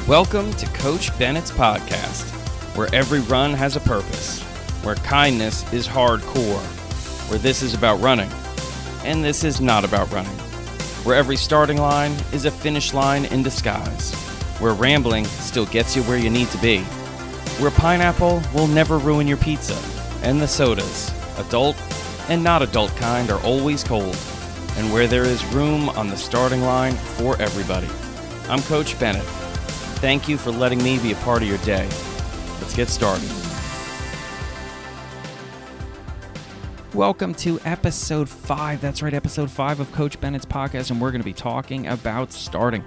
Welcome to Coach Bennett's podcast, where every run has a purpose, where kindness is hardcore, where this is about running, and this is not about running, where every starting line is a finish line in disguise, where rambling still gets you where you need to be, where pineapple will never ruin your pizza, and the sodas, adult and not adult kind, are always cold, and where there is room on the starting line for everybody. I'm Coach Bennett. Thank you for letting me be a part of your day. Let's get started. Welcome to episode 5. That's right, episode 5 of Coach Bennett's podcast, and we're going to be talking about starting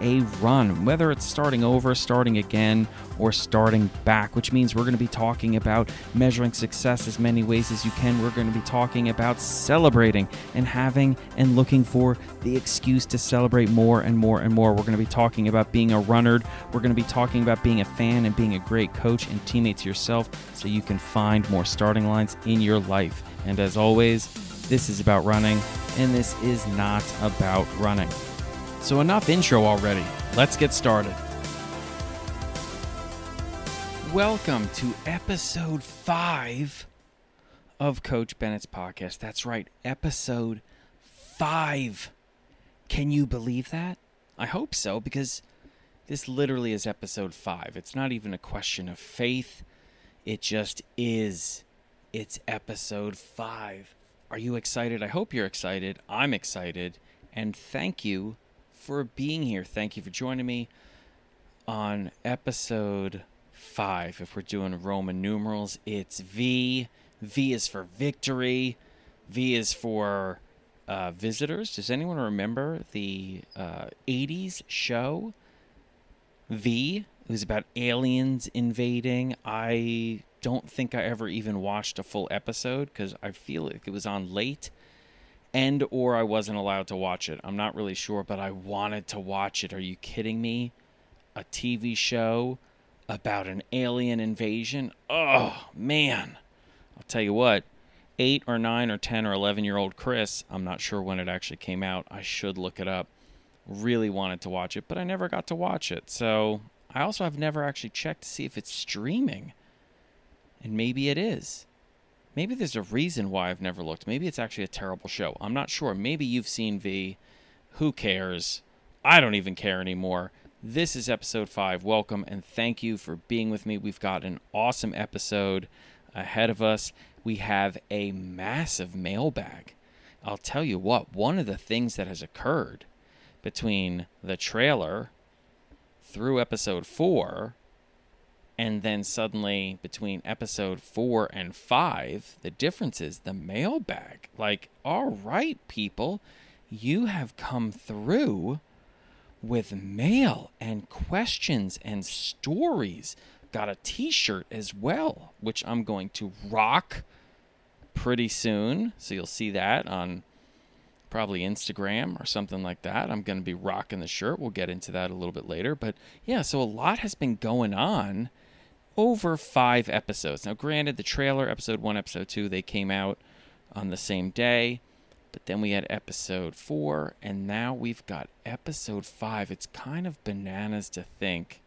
a run, whether it's starting over, starting again, or starting back, which means we're going to be talking about measuring success as many ways as you can. We're going to be talking about celebrating and having and looking for the excuse to celebrate more and more and more. We're going to be talking about being a runner. We're going to be talking about being a fan and being a great coach and teammate to yourself so you can find more starting lines in your life. And as always, this is about running, and this is not about running. So enough intro already. Let's get started. Welcome to episode 5 of Coach Bennett's podcast. That's right, episode 5. Can you believe that? I hope so, because this literally is episode 5. It's not even a question of faith. It just is. It's episode 5. Are you excited? I hope you're excited. I'm excited. And thank you for being here. Thank you for joining me on episode 5. If we're doing Roman numerals, it's V. V is for victory. V is for visitors. Does anyone remember the 80s show V? It was about aliens invading. I don't think I ever even watched a full episode because I feel like it was on late and or I wasn't allowed to watch it. I'm not really sure, but I wanted to watch it. Are you kidding me? A TV show about an alien invasion? Oh, man. I'll tell you what, 8 or 9 or 10 or 11-year-old Chris, I'm not sure when it actually came out. I should look it up. Really wanted to watch it, but I never got to watch it. So I also have never actually checked to see if it's streaming. And maybe it is. Maybe there's a reason why I've never looked. Maybe it's actually a terrible show. I'm not sure. Maybe you've seen V. Who cares? I don't even care anymore. This is episode 5. Welcome and thank you for being with me. We've got an awesome episode ahead of us. We have a massive mailbag. I'll tell you what, one of the things that has occurred between the trailer through episode 4 and then suddenly between episode 4 and 5, the difference is the mailbag. Like, all right, people, you have come through with mail and questions and stories. Got a t-shirt as well, which I'm going to rock pretty soon. So you'll see that on probably Instagram or something like that. I'm going to be rocking the shirt. We'll get into that a little bit later. But yeah, so a lot has been going on over 5 episodes. Now, granted, the trailer, episode 1, episode 2, they came out on the same day. But then we had episode 4, and now we've got episode 5. It's kind of bananas to think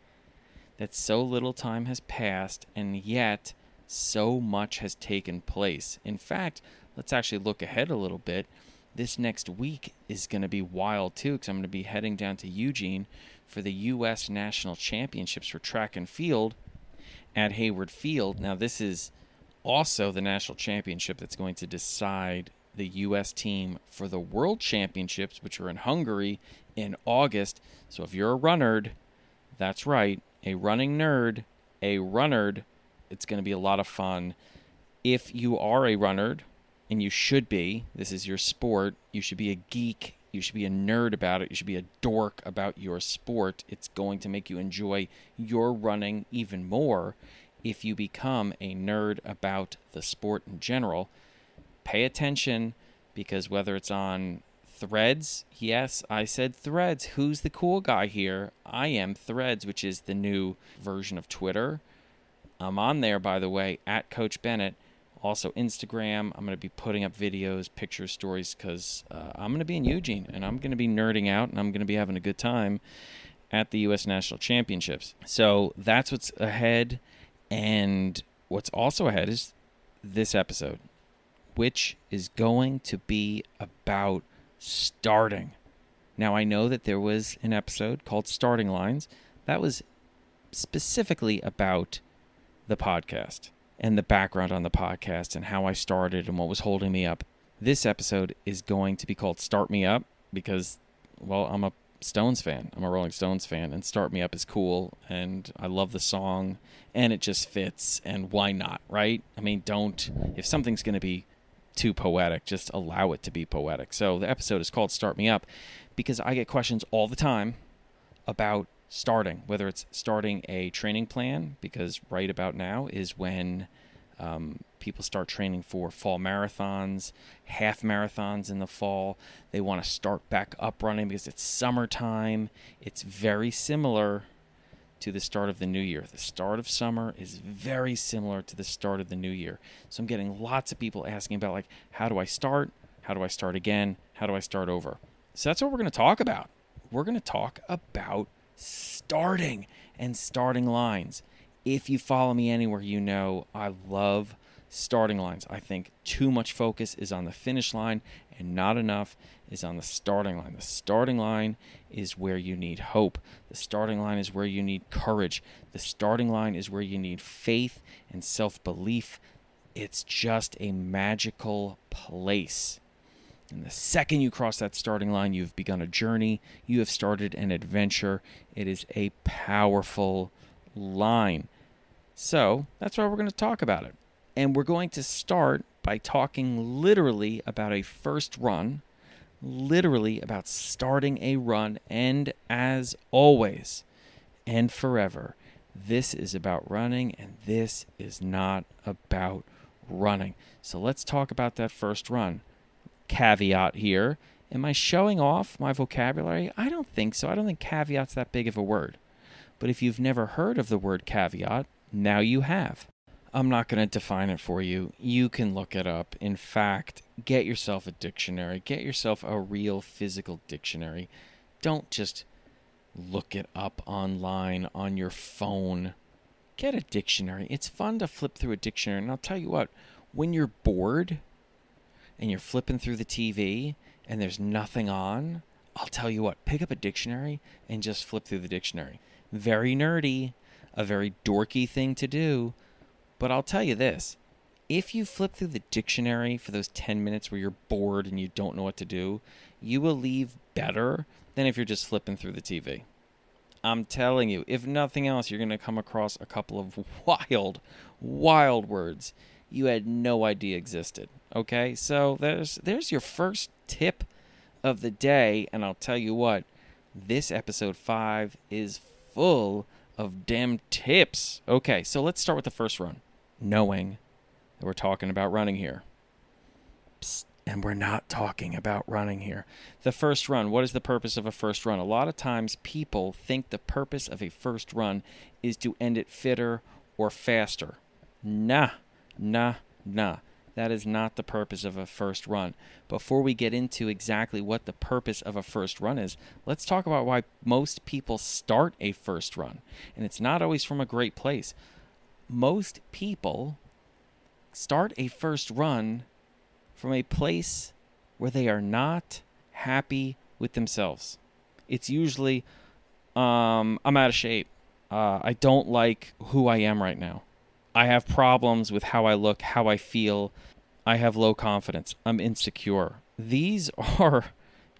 that so little time has passed, and yet so much has taken place. In fact, let's actually look ahead a little bit. This next week is going to be wild, too, because I'm going to be heading down to Eugene for the U.S. National Championships for track and field at Hayward Field. Now, this is also the national championship that's going to decide the U.S. team for the World Championships, which are in Hungary in August. So if you're a runner, that's right, a running nerd, it's going to be a lot of fun. If you are a runner, and you should be, this is your sport, you should be a geek, you should be a nerd about it, you should be a dork about your sport. It's going to make you enjoy your running even more if you become a nerd about the sport in general. Pay attention, because whether it's on Threads, yes, I said Threads. Who's the cool guy here? I am Threads, which is the new version of Twitter. I'm on there, by the way, at Coach Bennett. Also Instagram. I'm going to be putting up videos, pictures, stories, because I'm going to be in Eugene, and I'm going to be nerding out, and I'm going to be having a good time at the U.S. National Championships. So that's what's ahead. And what's also ahead is this episode, which is going to be about starting. Now, I know that there was an episode called Starting Lines that was specifically about the podcast and the background on the podcast and how I started and what was holding me up. This episode is going to be called Start Me Up because, well, I'm a Stones fan. I'm a Rolling Stones fan, and Start Me Up is cool, and I love the song, and it just fits, and why not, right? I mean, if something's going to be too poetic, just allow it to be poetic. So the episode is called Start Me Up because I get questions all the time about starting, whether it's starting a training plan, because right about now is when people start training for fall marathons, half marathons in the fall. They want to start back up running because it's summertime. It's very similar to the start of the new year. The start of summer is very similar to the start of the new year. So I'm getting lots of people asking about, like, how do I start? How do I start again? How do I start over? So that's what we're going to talk about. We're going to talk about starting and starting lines. If you follow me anywhere, you know I love starting lines. I think too much focus is on the finish line and not enough is on the starting line. The starting line is where you need hope. The starting line is where you need courage. The starting line is where you need faith and self-belief. It's just a magical place. And the second you cross that starting line, you've begun a journey. You have started an adventure. It is a powerful line. So that's why we're going to talk about it. And we're going to start by talking literally about a first run, literally about starting a run. And as always and forever, this is about running and this is not about running. So let's talk about that first run. Caveat here. Am I showing off my vocabulary? I don't think so. I don't think caveat's that big of a word. But if you've never heard of the word caveat, now you have. I'm not going to define it for you. You can look it up. In fact, get yourself a dictionary. Get yourself a real physical dictionary. Don't just look it up online on your phone. Get a dictionary. It's fun to flip through a dictionary. And I'll tell you what, when you're bored and you're flipping through the TV and there's nothing on, I'll tell you what, pick up a dictionary and just flip through the dictionary. Very nerdy, a very dorky thing to do, but I'll tell you this. If you flip through the dictionary for those 10 minutes where you're bored and you don't know what to do, you will leave better than if you're just flipping through the TV. I'm telling you, if nothing else, you're going to come across a couple of wild words you had no idea existed. Okay, so there's your first tip of the day, and I'll tell you what, this episode 5 is full of damn tips. Okay, so let's start with the first run, knowing that we're talking about running here. Psst, and we're not talking about running here. The first run, what is the purpose of a first run? A lot of times people think the purpose of a first run is to end it fitter or faster. Nah. That is not the purpose of a first run. Before we get into exactly what the purpose of a first run is, let's talk about why most people start a first run. And it's not always from a great place. Most people start a first run from a place where they are not happy with themselves. It's usually, I'm out of shape. I don't like who I am right now. I have problems with how I look, how I feel. I have low confidence. I'm insecure. These are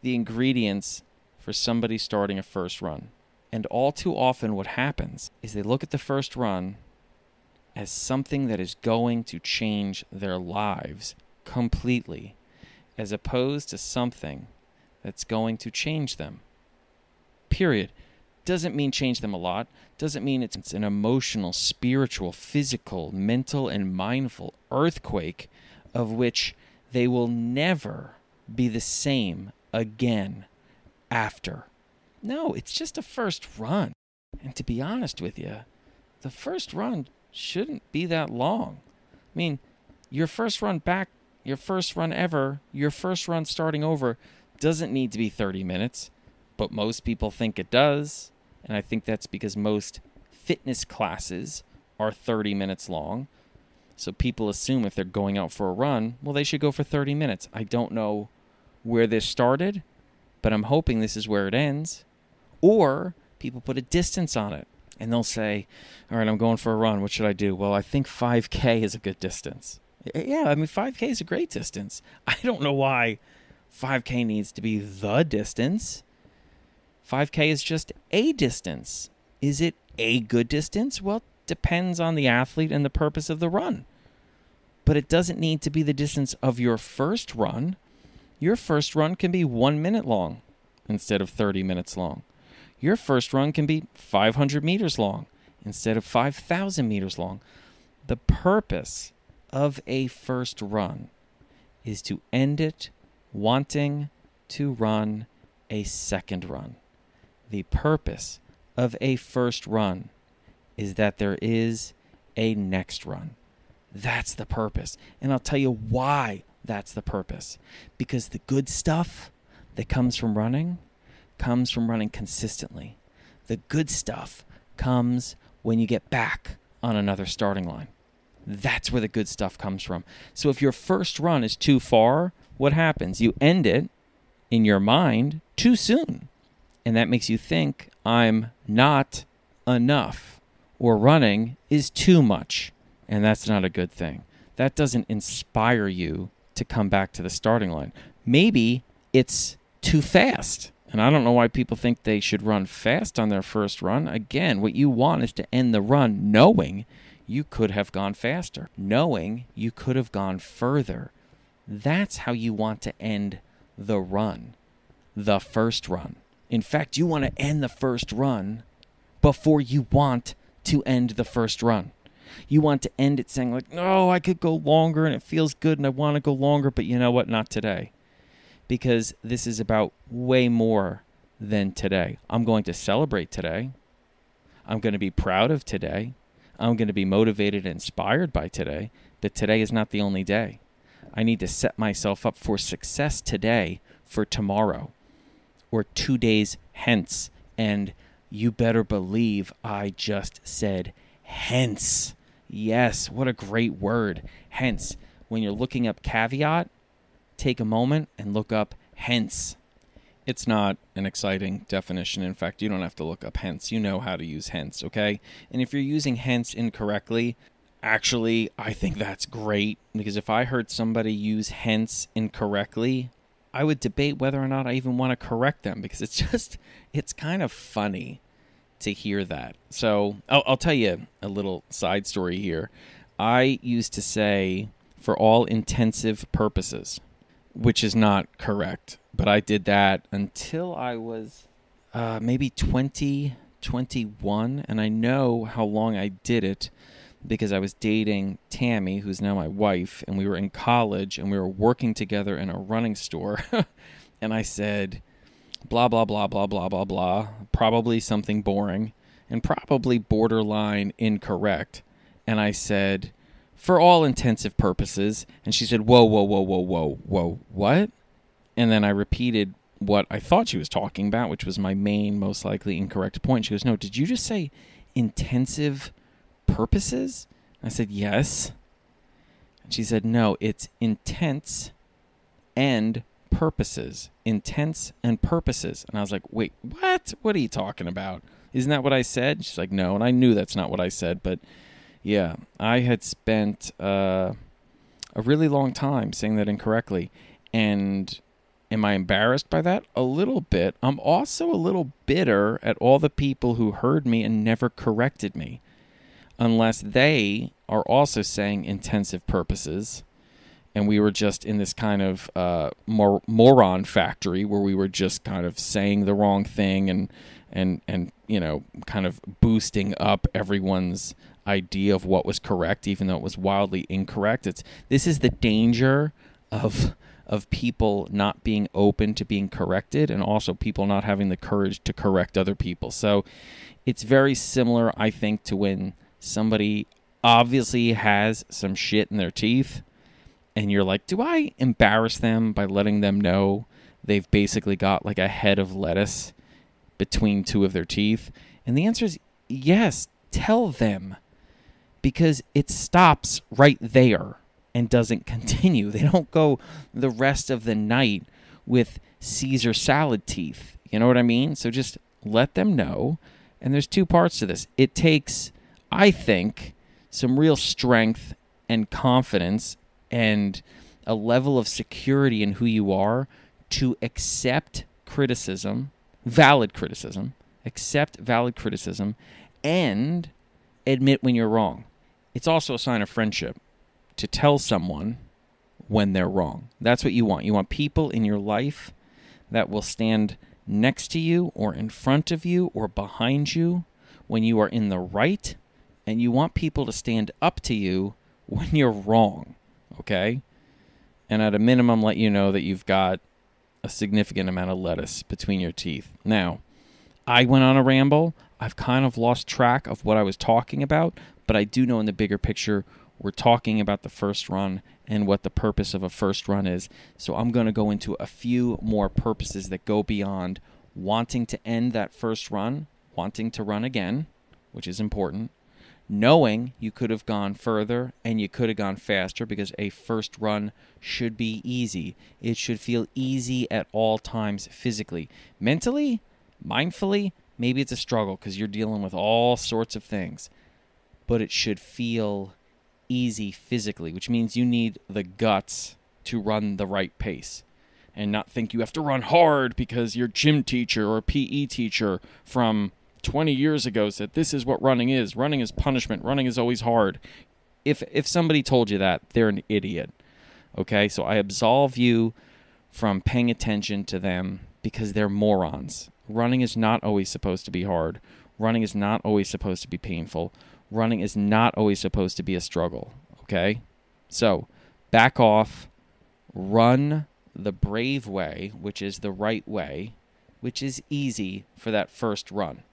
the ingredients for somebody starting a first run. And all too often what happens is they look at the first run as something that is going to change their lives completely, as opposed to something that's going to change them. Period. Doesn't mean change them a lot. Doesn't mean it's an emotional, spiritual, physical, mental, and mindful earthquake of which they will never be the same again after. No, it's just a first run. And to be honest with you, the first run shouldn't be that long. I mean, your first run back, your first run ever, your first run starting over doesn't need to be 30 minutes, but most people think it does. And I think that's because most fitness classes are 30 minutes long. So people assume if they're going out for a run, well, they should go for 30 minutes. I don't know where this started, but I'm hoping this is where it ends. Or people put a distance on it, and they'll say, all right, I'm going for a run. What should I do? Well, I think 5K is a good distance. Yeah, I mean, 5K is a great distance. I don't know why 5K needs to be the distance. 5K is just a distance. Is it a good distance? Well, depends on the athlete and the purpose of the run. But it doesn't need to be the distance of your first run. Your first run can be 1 minute long instead of 30 minutes long. Your first run can be 500 meters long instead of 5,000 meters long. The purpose of a first run is to end it wanting to run a second run. The purpose of a first run is that there is a next run. That's the purpose. And I'll tell you why that's the purpose. Because the good stuff that comes from running consistently. The good stuff comes when you get back on another starting line. That's where the good stuff comes from. So if your first run is too far, what happens? You end it in your mind too soon. And that makes you think, I'm not enough. Or running is too much. And that's not a good thing. That doesn't inspire you to come back to the starting line. Maybe it's too fast. And I don't know why people think they should run fast on their first run. Again, what you want is to end the run knowing you could have gone faster, knowing you could have gone further. That's how you want to end the run, the first run. In fact, you want to end the first run before you want to end the first run. You want to end it saying like, no, I could go longer and it feels good and I want to go longer, but you know what? Not today. Because this is about way more than today. I'm going to celebrate today. I'm going to be proud of today. I'm going to be motivated and inspired by today. But today is not the only day. I need to set myself up for success today for tomorrow or 2 days hence. And you better believe I just said hence. Yes, what a great word. Hence. When you're looking up caveat, take a moment and look up hence. It's not an exciting definition. In fact, you don't have to look up hence. You know how to use hence, okay? And if you're using hence incorrectly, actually, I think that's great. Because if I heard somebody use hence incorrectly, I would debate whether or not I even want to correct them. Because it's kind of funny to hear that. So I'll tell you a little side story here. I used to say, for all intensive purposes, which is not correct. But I did that until I was maybe 20, 21. And I know how long I did it because I was dating Tammy, who's now my wife. And we were in college and we were working together in a running store. And I said, blah, blah, blah, blah, blah, blah, blah. Probably something boring and probably borderline incorrect. And I said, for all intensive purposes. And she said, whoa, whoa, whoa, whoa, whoa, whoa, what? And then I repeated what I thought she was talking about, which was my main, most likely incorrect point. She goes, no, did you just say intensive purposes? I said, yes. And she said, no, it's intense and purposes. Intense and purposes. And I was like, wait, what? What are you talking about? Isn't that what I said? She's like, no. And I knew that's not what I said, but yeah, I had spent a really long time saying that incorrectly. And am I embarrassed by that? A little bit. I'm also a little bitter at all the people who heard me and never corrected me. Unless they are also saying intensive purposes. And we were just in this kind of moron factory where we were just kind of saying the wrong thing and you know, kind of boosting up everyone's idea of what was correct, even though it was wildly incorrect. This is the danger of people not being open to being corrected, and also people not having the courage to correct other people. So it's very similar, I think, to when somebody obviously has some shit in their teeth, and you're like, do I embarrass them by letting them know they've basically got like a head of lettuce between two of their teeth? And the answer is yes, tell them. Because it stops right there and doesn't continue. They don't go the rest of the night with Caesar salad teeth. You know what I mean? So just let them know. And there's two parts to this. It takes, I think, some real strength and confidence and a level of security in who you are to accept criticism, accept valid criticism, and admit when you're wrong. It's also a sign of friendship to tell someone when they're wrong. That's what you want. You want people in your life that will stand next to you or in front of you or behind you when you are in the right, and you want people to stand up to you when you're wrong, okay? And at a minimum, let you know that you've got a significant amount of lettuce between your teeth. Now, I went on a ramble. I've kind of lost track of what I was talking about, but I do know in the bigger picture, we're talking about the first run and what the purpose of a first run is. So I'm going to go into a few more purposes that go beyond wanting to end that first run, wanting to run again, which is important, knowing you could have gone further and you could have gone faster, because a first run should be easy. It should feel easy at all times physically. Mentally, mindfully, maybe it's a struggle because you're dealing with all sorts of things. But it should feel easy physically, which means you need the guts to run the right pace and not think you have to run hard because your gym teacher or PE teacher from 20 years ago said this is what running is. Running is punishment. Running is always hard. If somebody told you that, they're an idiot. Okay, so I absolve you from paying attention to them because they're morons. Running is not always supposed to be hard. Running is not always supposed to be painful. Running is not always supposed to be a struggle, okay? So, back off, run the brave way, which is the right way, which is easy for that first run.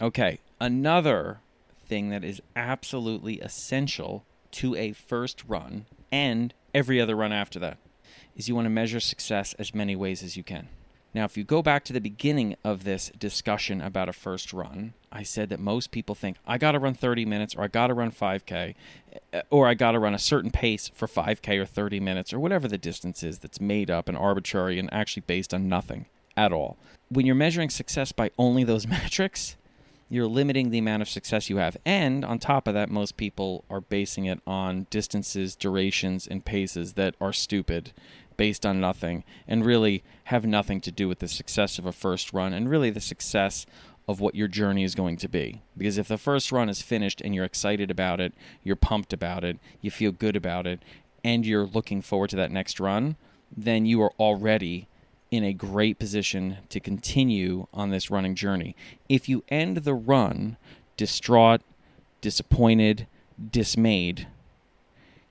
Okay, another thing that is absolutely essential to a first run and every other run after that is you want to measure success as many ways as you can. Now, if you go back to the beginning of this discussion about a first run, I said that most people think, I got to run 30 minutes, or I got to run 5K, or I got to run a certain pace for 5K or 30 minutes, or whatever the distance is that's made up and arbitrary and actually based on nothing at all. When you're measuring success by only those metrics, you're limiting the amount of success you have. And on top of that, most people are basing it on distances, durations, and paces that are stupid, based on nothing, and really have nothing to do with the success of a first run and really the success of what your journey is going to be. Because if the first run is finished and you're excited about it, you're pumped about it, you feel good about it, and you're looking forward to that next run, then you are already in a great position to continue on this running journey. If you end the run distraught, disappointed, dismayed,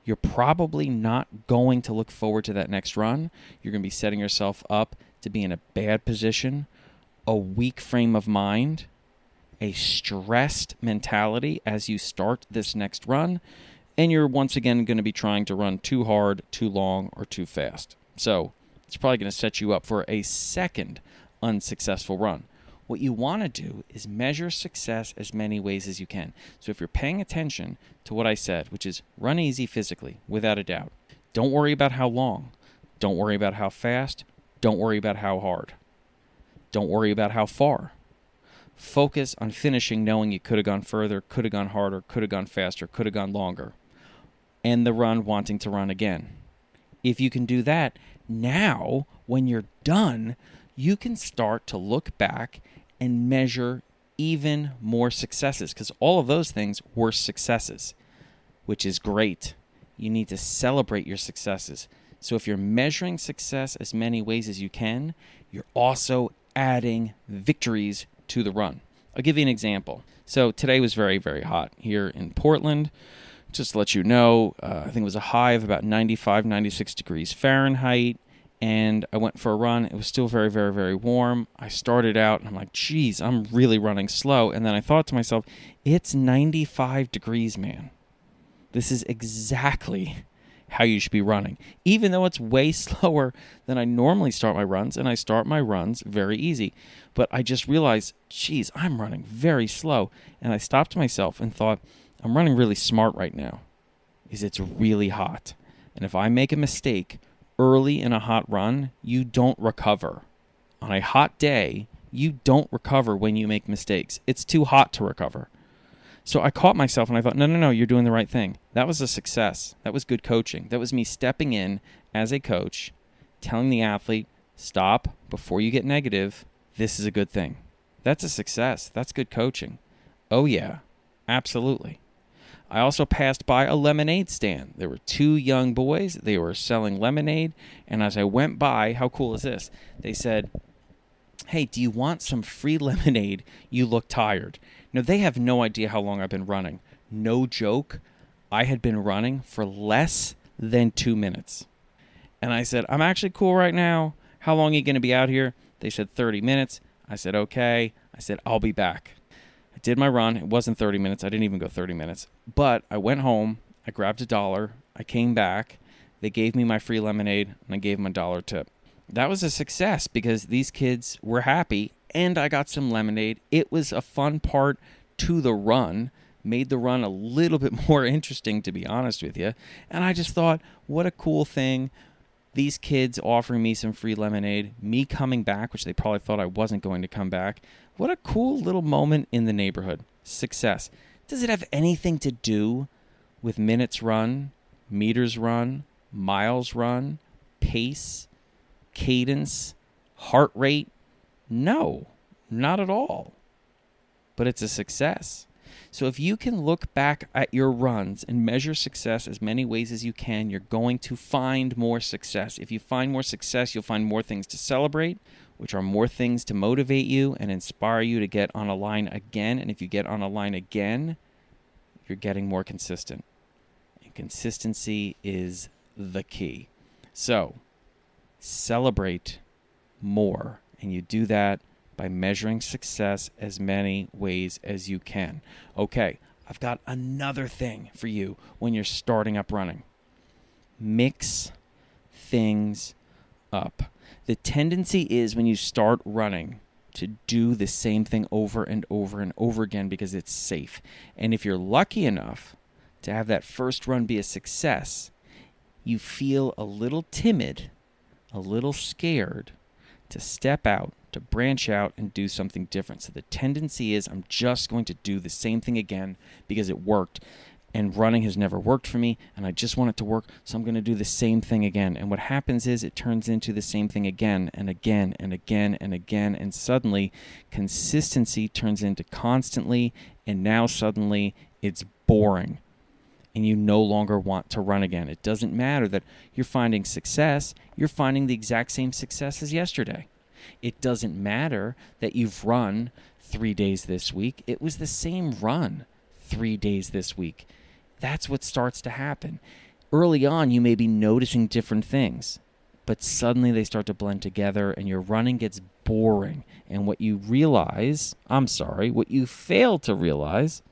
you're probably not going to look forward to that next run. You're going to be setting yourself up to be in a bad position, a weak frame of mind, a stressed mentality as you start this next run, and you're once again going to be trying to run too hard, too long, or too fast. So it's probably going to set you up for a second unsuccessful run. What you want to do is measure success as many ways as you can. So if you're paying attention to what I said, which is run easy physically, without a doubt. Don't worry about how long. Don't worry about how fast. Don't worry about how hard. Don't worry about how far. Focus on finishing knowing you could have gone further, could have gone harder, could have gone faster, could have gone longer. End the run wanting to run again. If you can do that, now when you're done, you can start to look back and measure even more successes, because all of those things were successes, which is great. You need to celebrate your successes. So if you're measuring success as many ways as you can, you're also adding victories to the run. I'll give you an example. So today was very, very hot here in Portland. Just to let you know, I think it was a high of about 95, 96 degrees Fahrenheit. And I went for a run. It was still very, very, very warm. I started out, and I'm like, geez, I'm really running slow. And then I thought to myself, it's 95 degrees, man. This is exactly how you should be running, even though it's way slower than I normally start my runs, and I start my runs very easy. But I just realized, geez, I'm running very slow. And I stopped myself and thought, I'm running really smart right now because it's really hot. And if I make a mistake early in a hot run, you don't recover. On a hot day, you don't recover when you make mistakes. It's too hot to recover. So I caught myself and I thought, no, you're doing the right thing. That was a success. That was good coaching. That was me stepping in as a coach, telling the athlete, stop before you get negative. This is a good thing. That's a success. That's good coaching. Oh, yeah, absolutely. I also passed by a lemonade stand. There were two young boys. They were selling lemonade. And as I went by, how cool is this? They said, hey, do you want some free lemonade? You look tired. Now, they have no idea how long I've been running. No joke. I had been running for less than 2 minutes. And I said, I'm actually cool right now. How long are you going to be out here? They said 30 minutes. I said, okay. I said, I'll be back. I did my run. It wasn't 30 minutes. I didn't even go 30 minutes. But I went home. I grabbed $1. I came back. They gave me my free lemonade, and I gave them $1 tip. That was a success because these kids were happy, and I got some lemonade. It was a fun part to the run, made the run a little bit more interesting, to be honest with you. And I just thought, what a cool thing. These kids offering me some free lemonade, me coming back, which they probably thought I wasn't going to come back. What a cool little moment in the neighborhood. Success. Does it have anything to do with minutes run, meters run, miles run, pace, cadence, heart rate? No, not at all. But it's a success. So if you can look back at your runs and measure success as many ways as you can, you're going to find more success. If you find more success, you'll find more things to celebrate, which are more things to motivate you and inspire you to get on a line again. And if you get on a line again, you're getting more consistent. And consistency is the key. So celebrate more. And you do that by measuring success as many ways as you can. Okay, I've got another thing for you when you're starting up running. Mix things up. The tendency is when you start running to do the same thing over and over and over again because it's safe. And if you're lucky enough to have that first run be a success, you feel a little timid, a little scared to step out, to branch out and do something different. So the tendency is I'm just going to do the same thing again because it worked. And running has never worked for me, and I just want it to work, so I'm going to do the same thing again. And what happens is it turns into the same thing again and again and again and again, and suddenly consistency turns into constantly, and now suddenly it's boring, and you no longer want to run again. It doesn't matter that you're finding success. You're finding the exact same success as yesterday. It doesn't matter that you've run 3 days this week. It was the same run 3 days this week. That's what starts to happen. Early on, you may be noticing different things, but suddenly they start to blend together and your running gets boring. And what you fail to realize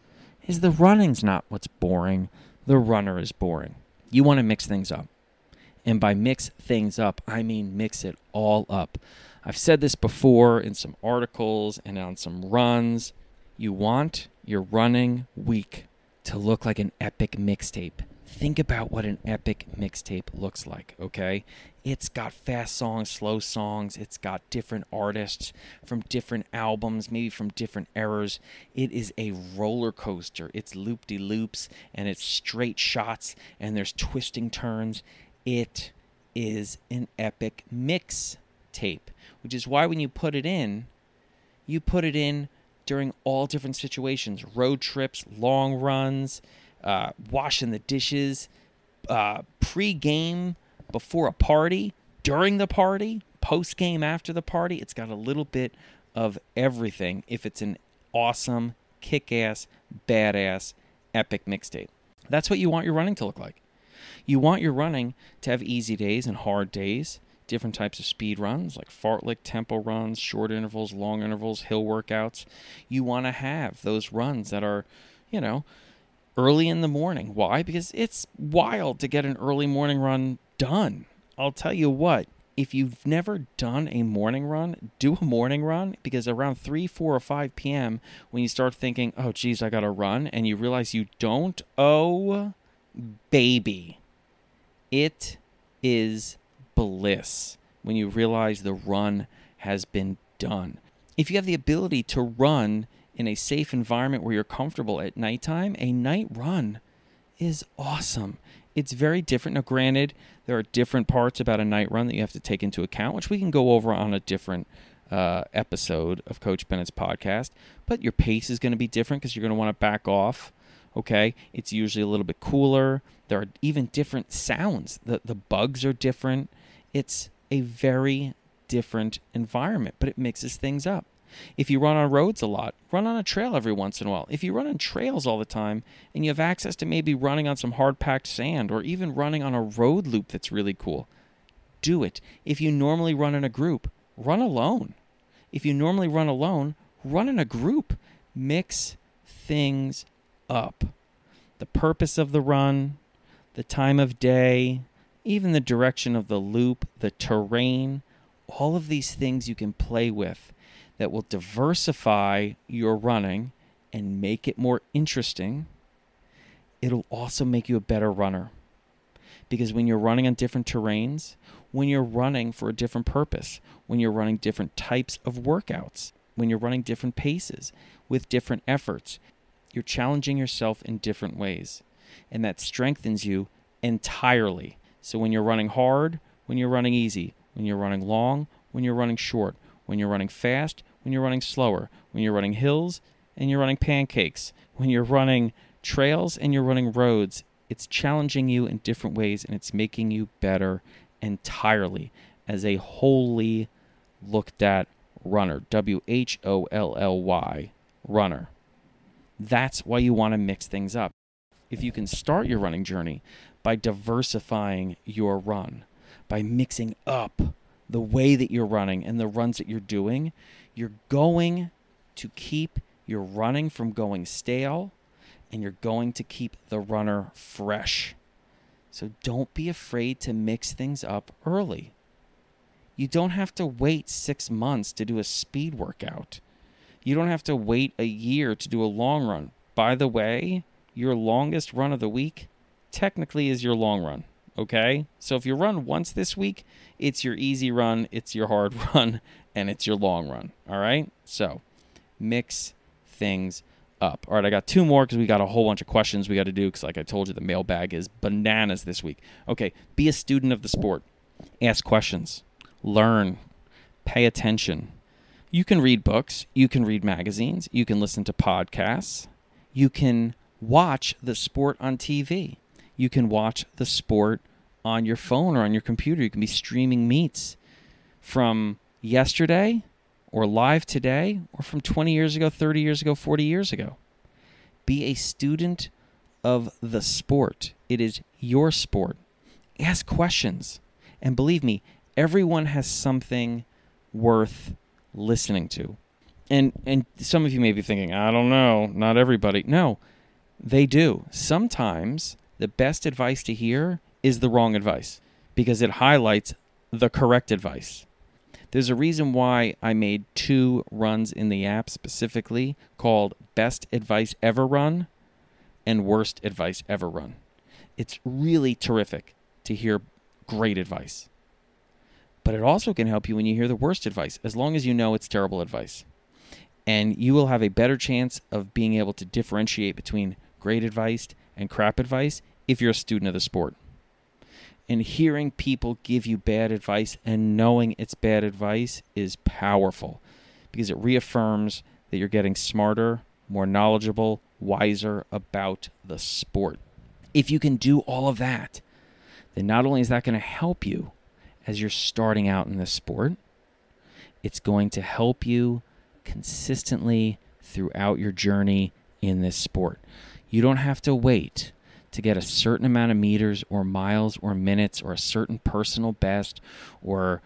is the running's not what's boring. The runner is boring. You want to mix things up. And by mix things up, I mean mix it all up. I've said this before in some articles and on some runs. You want your running week to look like an epic mixtape. Think about what an epic mixtape looks like, okay? It's got fast songs, slow songs. It's got different artists from different albums, maybe from different eras. It is a roller coaster. It's loop-de-loops, and it's straight shots, and there's twisting turns. It is an epic mixtape, which is why when you put it in during all different situations, road trips, long runs, washing the dishes, pre-game, before a party, during the party, post-game after the party. It's got a little bit of everything if it's an awesome, kick-ass, badass, epic mixtape. That's what you want your running to look like. You want your running to have easy days and hard days, different types of speed runs like fartlek, tempo runs, short intervals, long intervals, hill workouts. You want to have those runs that are, early in the morning. Why? Because it's wild to get an early morning run done. I'll tell you what, if you've never done a morning run, do a morning run, because around 3, 4, or 5 p.m., when you start thinking, oh, geez, I got to run, and you realize you don't, oh, baby, it is bliss when you realize the run has been done. If you have the ability to run in a safe environment where you're comfortable at nighttime, a night run is awesome. It's very different. Now, granted, there are different parts about a night run that you have to take into account, which we can go over on a different episode of Coach Bennett's podcast. But your pace is going to be different because you're going to want to back off. Okay? It's usually a little bit cooler. There are even different sounds. The bugs are different. It's a very different environment, but it mixes things up. If you run on roads a lot, run on a trail every once in a while. If you run on trails all the time and you have access to maybe running on some hard-packed sand or even running on a road loop that's really cool, do it. If you normally run in a group, run alone. If you normally run alone, run in a group. Mix things up. The purpose of the run, the time of day, even the direction of the loop, the terrain, all of these things you can play with that will diversify your running and make it more interesting. It'll also make you a better runner. Because when you're running on different terrains, when you're running for a different purpose, when you're running different types of workouts, when you're running different paces with different efforts, you're challenging yourself in different ways. And that strengthens you entirely. So when you're running hard, when you're running easy, when you're running long, when you're running short, when you're running fast, when you're running slower, when you're running hills and you're running pancakes, when you're running trails and you're running roads, it's challenging you in different ways and it's making you better entirely as a wholly looked at runner. WHOLLY, runner. That's why you want to mix things up. If you can start your running journey by diversifying your run, by mixing up the way that you're running and the runs that you're doing, you're going to keep your running from going stale, and you're going to keep the runner fresh. So don't be afraid to mix things up early. You don't have to wait 6 months to do a speed workout. You don't have to wait a year to do a long run. By the way, your longest run of the week technically is your long run. Okay? So if you run once this week, it's your easy run, it's your hard run, and it's your long run. All right? So mix things up. All right, I got 2 more because we got a whole bunch of questions we got to do because, like I told you, the mailbag is bananas this week. Okay, be a student of the sport. Ask questions. Learn. Pay attention. You can read books. You can read magazines. You can listen to podcasts. You can watch the sport on TV. You can watch the sport on your phone or on your computer. You can be streaming meets from yesterday or live today or from 20 years ago, 30 years ago, 40 years ago. Be a student of the sport. It is your sport. Ask questions. And believe me, everyone has something worth listening to. And some of you may be thinking, I don't know, not everybody. No, they do. Sometimes the best advice to hear is the wrong advice because it highlights the correct advice. There's a reason why I made 2 runs in the app specifically called Best Advice Ever Run and Worst Advice Ever Run. It's really terrific to hear great advice. But it also can help you when you hear the worst advice, as long as you know it's terrible advice. And you will have a better chance of being able to differentiate between great advice and crap advice if you're a student of the sport. And hearing people give you bad advice and knowing it's bad advice is powerful because it reaffirms that you're getting smarter, more knowledgeable, wiser about the sport. If you can do all of that, then not only is that going to help you as you're starting out in this sport, it's going to help you consistently throughout your journey in this sport. You don't have to wait to get a certain amount of meters or miles or minutes or a certain personal best or,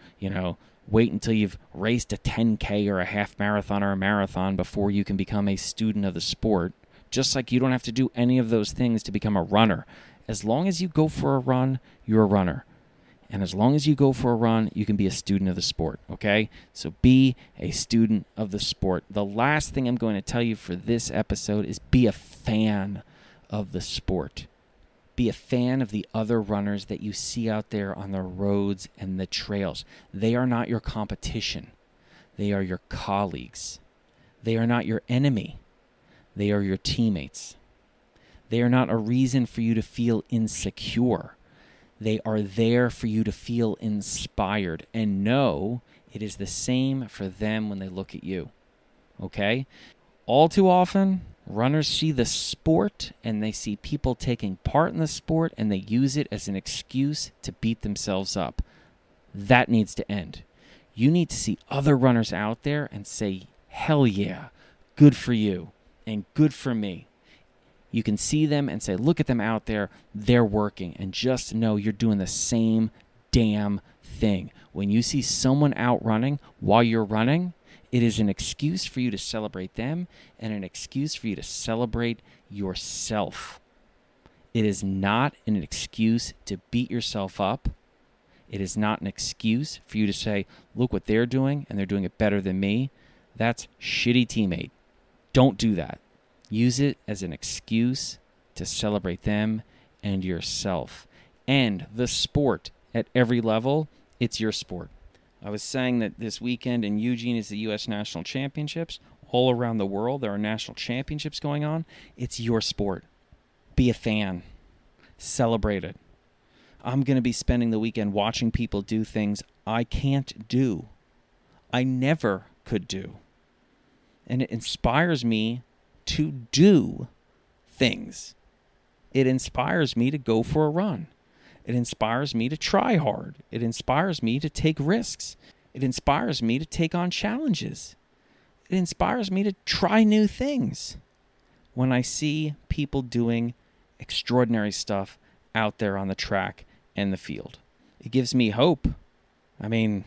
wait until you've raced a 10K or a half marathon or a marathon before you can become a student of the sport. Just like you don't have to do any of those things to become a runner. As long as you go for a run, you're a runner. And as long as you go for a run, you can be a student of the sport, okay? So be a student of the sport. The last thing I'm going to tell you for this episode is be a fan of the sport. Be a fan of the other runners that you see out there on the roads and the trails. They are not your competition. They are your colleagues. They are not your enemy. They are your teammates. They are not a reason for you to feel insecure. They are there for you to feel inspired and know it is the same for them when they look at you. Okay? All too often, runners see the sport and they see people taking part in the sport and they use it as an excuse to beat themselves up. That needs to end. You need to see other runners out there and say, hell yeah, good for you and good for me. You can see them and say, look at them out there, they're working. And just know you're doing the same damn thing. When you see someone out running while you're running, it is an excuse for you to celebrate them and an excuse for you to celebrate yourself. It is not an excuse to beat yourself up. It is not an excuse for you to say, look what they're doing and they're doing it better than me. That's shitty teammate. Don't do that. Use it as an excuse to celebrate them and yourself. And the sport at every level, it's your sport. I was saying that this weekend in Eugene is the U.S. National Championships. All around the world, there are national championships going on. It's your sport. Be a fan. Celebrate it. I'm going to be spending the weekend watching people do things I can't do. I never could do. And it inspires me to do things. It inspires me to go for a run. It inspires me to try hard. It inspires me to take risks. It inspires me to take on challenges. It inspires me to try new things. When I see people doing extraordinary stuff out there on the track and the field, it gives me hope. I mean,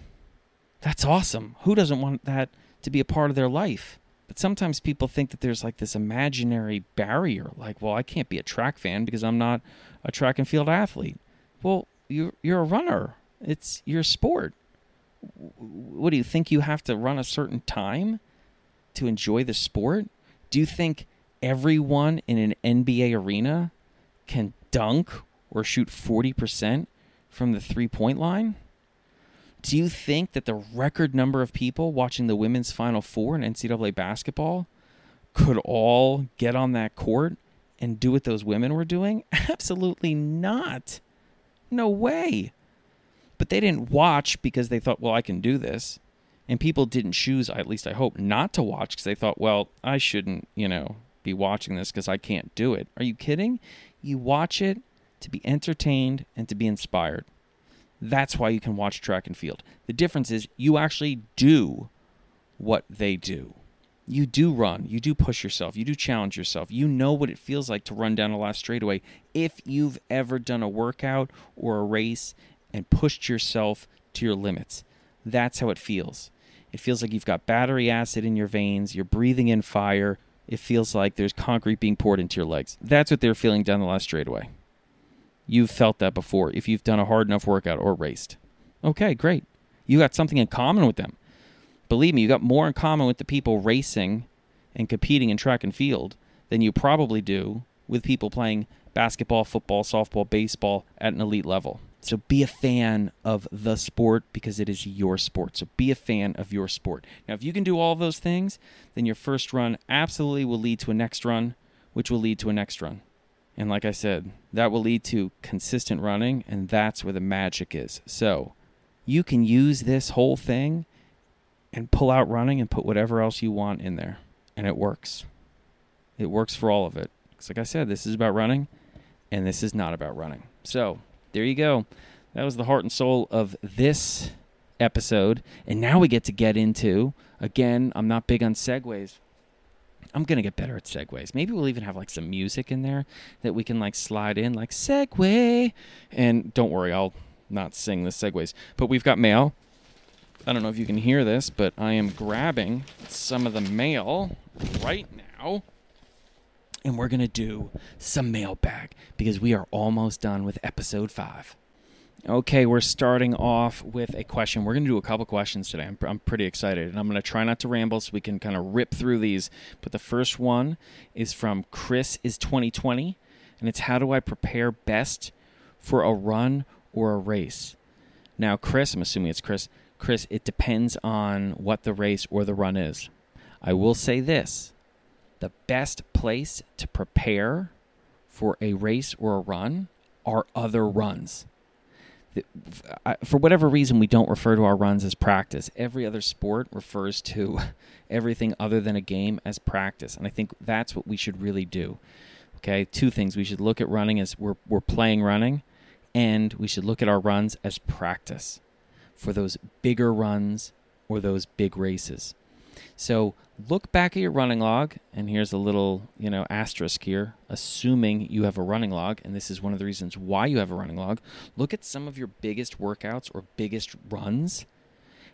that's awesome. Who doesn't want that to be a part of their life? But sometimes people think that there's like this imaginary barrier, like, well, I can't be a track fan because I'm not a track and field athlete. Well, you're a runner. It's your sport. What do you think, you have to run a certain time to enjoy the sport? Do you think everyone in an NBA arena can dunk or shoot 40% from the three-point line? Do you think that the record number of people watching the women's Final Four in NCAA basketball could all get on that court and do what those women were doing? Absolutely not. No way. But they didn't watch because they thought, well, I can do this. And people didn't choose, at least I hope, not to watch because they thought, well, I shouldn't, be watching this because I can't do it. Are you kidding? You watch it to be entertained and to be inspired. That's why you can watch track and field. The difference is you actually do what they do. You do run. You do push yourself. You do challenge yourself. You know what it feels like to run down a last straightaway if you've ever done a workout or a race and pushed yourself to your limits. That's how it feels. It feels like you've got battery acid in your veins. You're breathing in fire. It feels like there's concrete being poured into your legs. That's what they're feeling down the last straightaway. You've felt that before if you've done a hard enough workout or raced. Okay, great. You got something in common with them. Believe me, you got more in common with the people racing and competing in track and field than you probably do with people playing basketball, football, softball, baseball at an elite level. So be a fan of the sport because it is your sport. So be a fan of your sport. Now, if you can do all of those things, then your first run absolutely will lead to a next run, which will lead to a next run. And like I said, that will lead to consistent running, and that's where the magic is. So you can use this whole thing and pull out running and put whatever else you want in there, and it works. It works for all of it. Because like I said, this is about running, and this is not about running. So there you go. That was the heart and soul of this episode. And now we get into, again, I'm not big on segues. I'm going to get better at segues. Maybe we'll even have like some music in there that we can like slide in, like segue. And don't worry, I'll not sing the segues. But we've got mail. I don't know if you can hear this, but I am grabbing some of the mail right now. and we're going to do some mailbag because we are almost done with episode 5. Okay, we're starting off with a question. We're going to do a couple questions today. I'm pretty excited, and I'm going to try not to ramble so we can kind of rip through these. But the first one is from Chris is 2020, and it's how do I prepare best for a run or a race? Now, Chris, I'm assuming it's Chris. Chris, it depends on what the race or the run is. I will say this. The best place to prepare for a race or a run are other runs. For whatever reason, we don't refer to our runs as practice. Every other sport refers to everything other than a game as practice, and I think that's what we should really do. Okay, 2 things. We should look at running as we're playing running, and we should look at our runs as practice for those bigger runs or those big races. So look back at your running log, and here's a little, asterisk here, assuming you have a running log, and this is one of the reasons why you have a running log. Look at some of your biggest workouts or biggest runs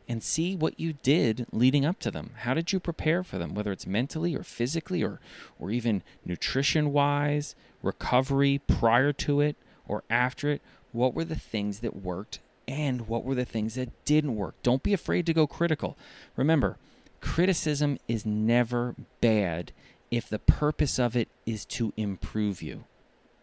and see what you did leading up to them. How did you prepare for them, whether it's mentally or physically or even nutrition-wise, recovery prior to it or after it? What were the things that worked and what were the things that didn't work? Don't be afraid to go critical. Remember, criticism is never bad if the purpose of it is to improve you.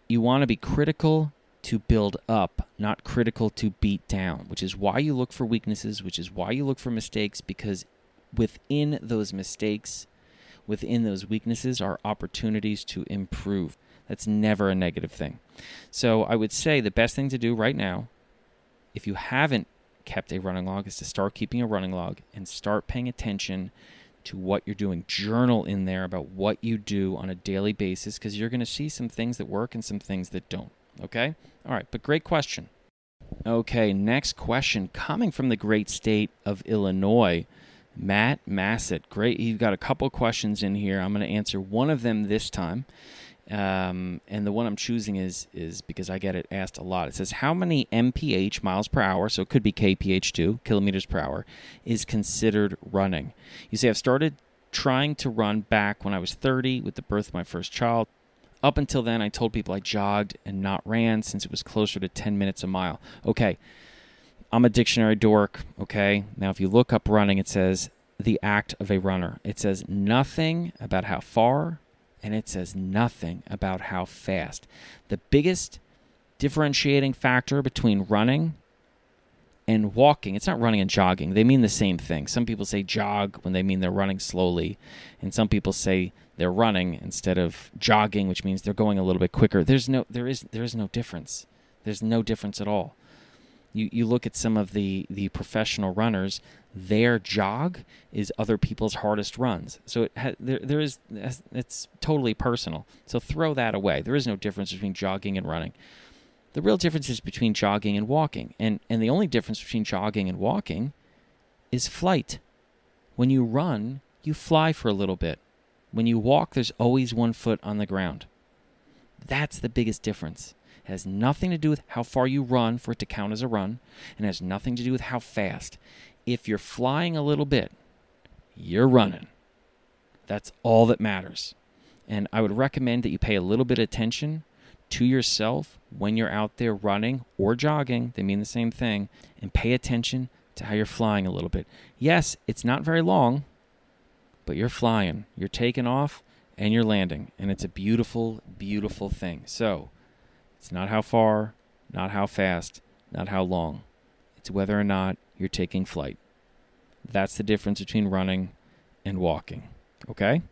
You want to be critical to build up, not critical to beat down, which is why you look for weaknesses, which is why you look for mistakes, because within those mistakes, within those weaknesses are opportunities to improve. That's never a negative thing. So I would say the best thing to do right now, if you haven't kept a running log, is to start keeping a running log and start paying attention to what you're doing. Journal in there about what you do on a daily basis because you're going to see some things that work and some things that don't. Okay? All right, but great question. Okay, next question coming from the great state of Illinois. Matt Massett. Great. You've got a couple questions in here. I'm going to answer one of them this time. And the one I'm choosing is because I get it asked a lot. It says, how many mph, miles per hour, so it could be kph too, kilometers per hour, is considered running? You say, I've started trying to run back when I was 30 with the birth of my first child. Up until then, I told people I jogged and not ran since it was closer to 10 minutes a mile. Okay, I'm a dictionary dork, okay? Now, if you look up running, it says the act of a runner. It says nothing about how far, and it says nothing about how fast. The biggest differentiating factor between running and walking, it's not running and jogging. They mean the same thing. Some people say jog when they mean they're running slowly, and some people say they're running instead of jogging, which means they're going a little bit quicker. There is no difference. There's no difference at all. You look at some of the professional runners, their jog is other people's hardest runs. So it's totally personal. So throw that away. There is no difference between jogging and running. The real difference is between jogging and walking. And the only difference between jogging and walking is flight. When you run, you fly for a little bit. When you walk, there's always one foot on the ground. That's the biggest difference. It has nothing to do with how far you run for it to count as a run, and it has nothing to do with how fast. If you're flying a little bit, you're running. That's all that matters. And I would recommend that you pay a little bit of attention to yourself when you're out there running or jogging. They mean the same thing. And pay attention to how you're flying a little bit. Yes, it's not very long, but you're flying. You're taking off and you're landing. And it's a beautiful, beautiful thing. So it's not how far, not how fast, not how long. It's whether or not you're taking flight. That's the difference between running and walking. Okay?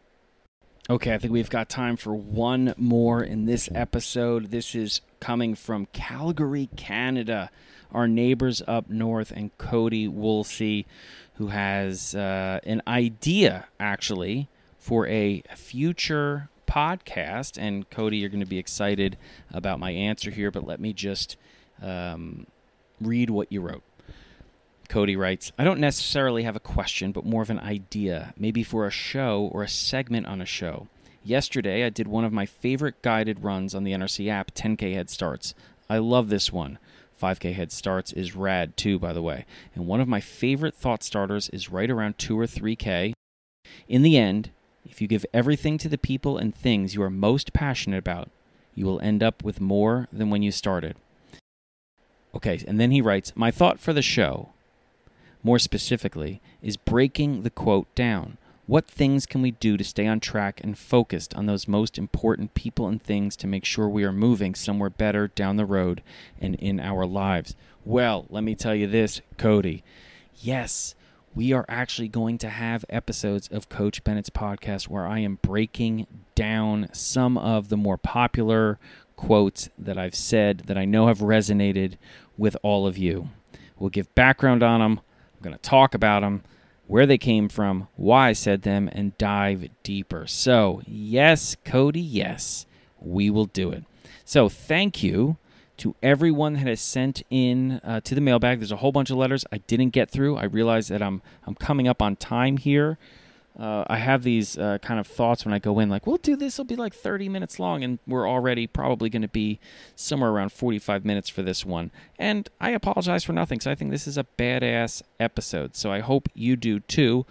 Okay, I think we've got time for one more in this episode. This is coming from Calgary, Canada. Our neighbors up north, and Cody Woolsey, who has an idea, actually, for a future podcast. And Cody, you're going to be excited about my answer here, but let me just read what you wrote. Cody writes, I don't necessarily have a question, but more of an idea, maybe for a show or a segment on a show. Yesterday, I did one of my favorite guided runs on the NRC app, 10K Head Starts. I love this one. 5K Head Starts is rad too, by the way. And one of my favorite thought starters is right around 2 or 3K. In the end, If you give everything to the people and things you are most passionate about, you will end up with more than when you started. Okay, and then he writes, my thought for the show, more specifically, is breaking the quote down. What things can we do to stay on track and focused on those most important people and things to make sure we are moving somewhere better down the road and in our lives? Well, let me tell you this, Cody. Yes, we are actually going to have episodes of Coach Bennett's podcast where I am breaking down some of the more popular quotes that I've said that I know have resonated with all of you. We'll give background on them. I'm going to talk about them, where they came from, why I said them, and dive deeper. So, yes, Cody, yes, we will do it. So, thank you to everyone that has sent in to the mailbag. There's a whole bunch of letters I didn't get through. I realize that I'm coming up on time here. I have these kind of thoughts when I go in, like, we'll do this, it'll be like 30 minutes long, and we're already probably going to be somewhere around 45 minutes for this one. And I apologize for nothing, because I think this is a badass episode, so I hope you do too.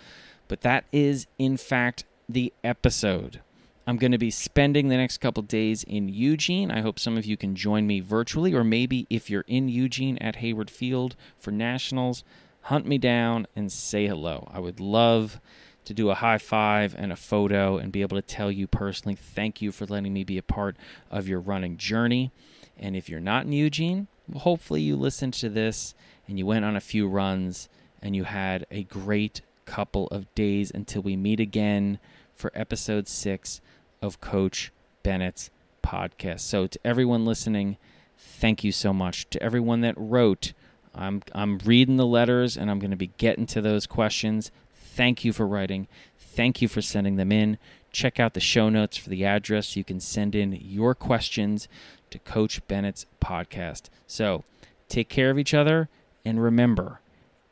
But that is, in fact, the episode. I'm going to be spending the next couple days in Eugene. I hope some of you can join me virtually, or maybe if you're in Eugene at Hayward Field for Nationals, hunt me down and say hello. I would love to do a high five and a photo and be able to tell you personally, thank you for letting me be a part of your running journey. And if you're not in Eugene, well, hopefully you listened to this and you went on a few runs and you had a great couple of days until we meet again for episode 6 of Coach Bennett's podcast. So to everyone listening, thank you so much. To everyone that wrote, I'm reading the letters and I'm going to be getting to those questions. Thank you for writing. Thank you for sending them in. Check out the show notes for the address. You can send in your questions to Coach Bennett's podcast. So take care of each other, and remember,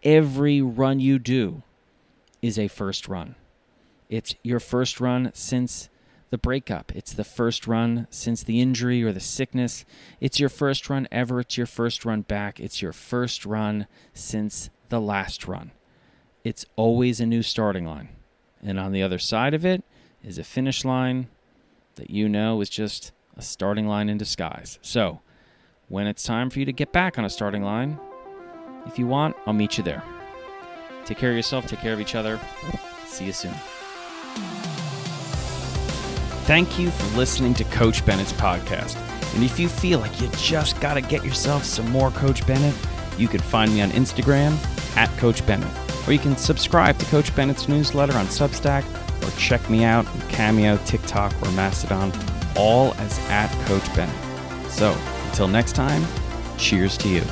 every run you do is a first run. It's your first run since the breakup. It's the first run since the injury or the sickness. It's your first run ever. It's your first run back. It's your first run since the last run. It's always a new starting line. And on the other side of it is a finish line that you know is just a starting line in disguise. So when it's time for you to get back on a starting line, if you want, I'll meet you there. Take care of yourself. Take care of each other. See you soon. Thank you for listening to Coach Bennett's podcast. And if you feel like you just got to get yourself some more Coach Bennett, you can find me on Instagram at Coach Bennett. Or you can subscribe to Coach Bennett's newsletter on Substack, or check me out on Cameo, TikTok, or Mastodon, all as at Coach Bennett. So, until next time, cheers to you.